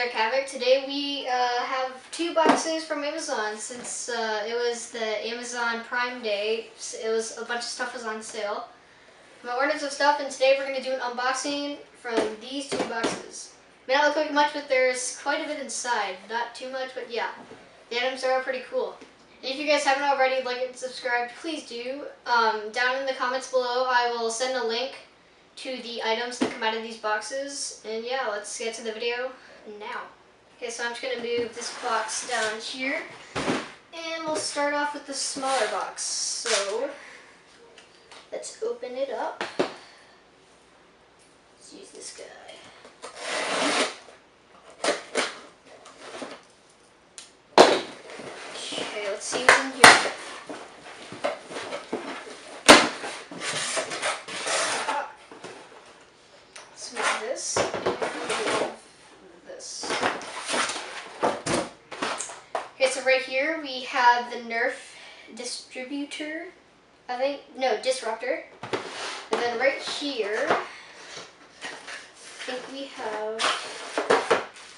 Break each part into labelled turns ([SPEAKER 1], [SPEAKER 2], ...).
[SPEAKER 1] Generic Havoc. Today we have 2 boxes from Amazon since it was the Amazon Prime Day. It was a bunch of stuff was on sale. I ordered some stuff, and today we're going to do an unboxing from these 2 boxes. May not look like much, but there's quite a bit inside. Not too much, but yeah. The items are pretty cool. And if you guys haven't already, like and subscribed, please do. Down in the comments below, I will send a link to the items that come out of these boxes. And yeah, let's get to the video now. Okay, so I'm just going to move this box down here. And we'll start off with the smaller box. So, let's open it up. Let's use this guy. Okay, let's see what's in here. Let's move this and move this. Okay, so right here we have the Nerf distributor. Disruptor. And then right here, I think we have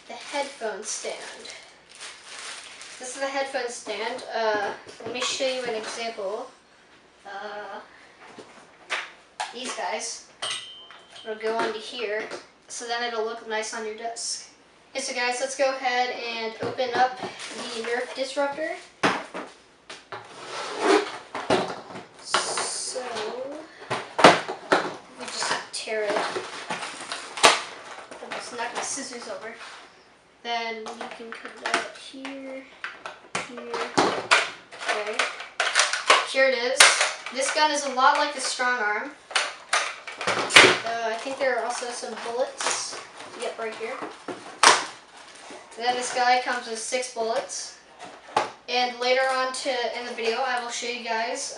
[SPEAKER 1] the headphone stand. This is the headphone stand. Let me show you an example. These guys will go onto here, so then it'll look nice on your desk. Okay, so guys, let's go ahead and open up the Nerf disruptor. So, we just tear it. Let's knock the scissors over. Then you can cut it out here, here. Okay. Here it is. This gun is a lot like the strong arm. I think there are also some bullets. Yep, right here. And then this guy comes with 6 bullets. And later on in the video, I will show you guys,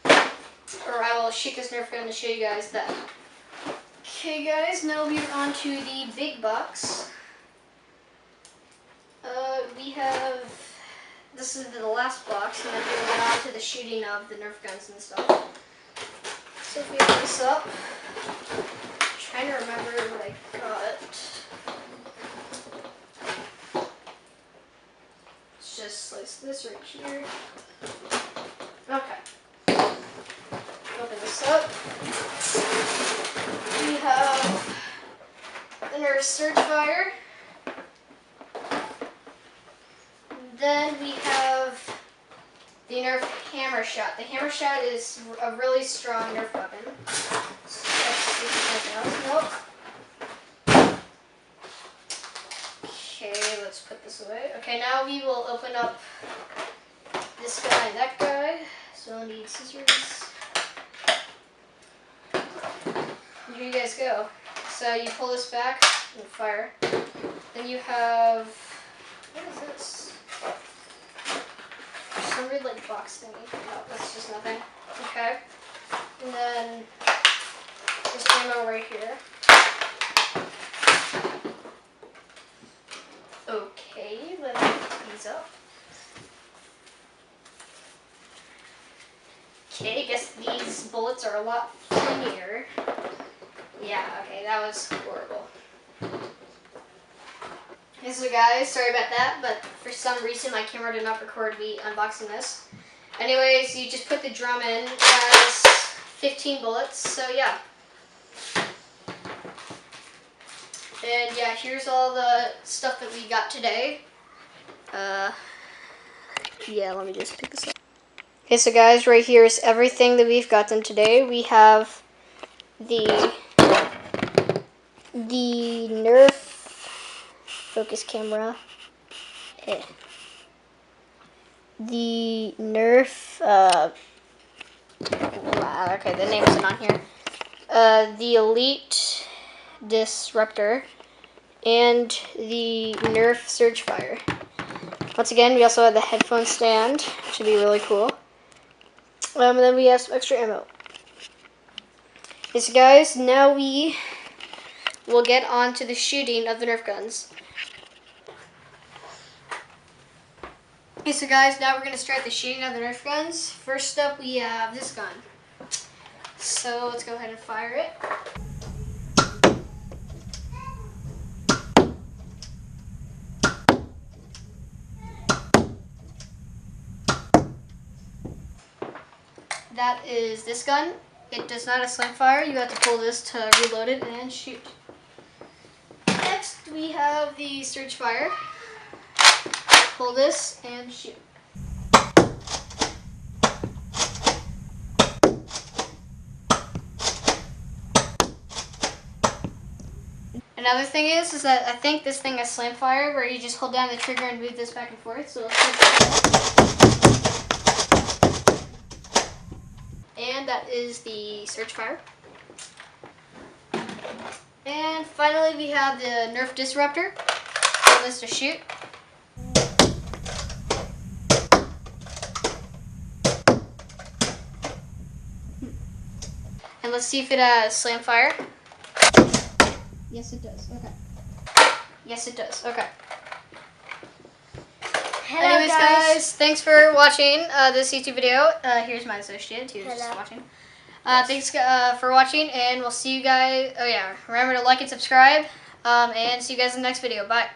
[SPEAKER 1] or I will shoot this Nerf gun to show you guys that. Okay, guys, now we're on to the big box. We have, this is the last box, and then we'll get on to the shooting of the Nerf guns and stuff. So if we open this up, I'm trying to remember what I got. Let's just slice this right here. Okay. Open this up. We have the Nerf Surgefire. Then we have the Nerf Hammer Shot. The Hammer Shot is a really strong Nerf weapon. So let's see if there's anything else. Nope. Okay, let's put this away. Okay, now we will open up this guy and that guy. So we'll need scissors. And here you guys go. So you pull this back and fire. Then you have, what is this? Some weird like box thingy. No, that's just nothing. Okay. And then this ammo right here. Okay, let me put these up. Okay, I guess these bullets are a lot funnier. Yeah, okay, that was horrible. Okay, so guys, sorry about that, but for some reason my camera did not record me unboxing this. Anyways, you just put the drum in. It has 15 bullets, so yeah. And yeah, here's all the stuff that we got today. Yeah, let me just pick this up. Okay, so guys, right here is everything that we've gotten today. We have the Nerf focus camera. The Nerf, okay, the name isn't on here. The Elite Disruptor, and the Nerf Surgefire. Once again, we also have the headphone stand, which should be really cool. And then we have some extra ammo. Okay, so guys, now we will get on to the shooting of the Nerf guns. Okay, so guys, now we're going to start the shooting of the Nerf guns. First up, we have this gun. So let's go ahead and fire it. that is this gun. It does not have slam fire. You have to pull this to reload it and shoot. Next, we have the surge fire. Pull this and shoot. Another thing is that I think this thing has slam fire, where you just hold down the trigger and move this back and forth. So let's see. And that is the surge fire. And finally, we have the Nerf disruptor. Pull this to shoot. And let's see if it has slam fire. Yes, it does. Okay. Yes, it does. Okay.
[SPEAKER 2] Hello,
[SPEAKER 1] Anyways, guys, thanks for watching this YouTube video. Here's my associate who's just watching. Thanks for watching, and we'll see you guys. Oh yeah, remember to like and subscribe, and see you guys in the next video. Bye.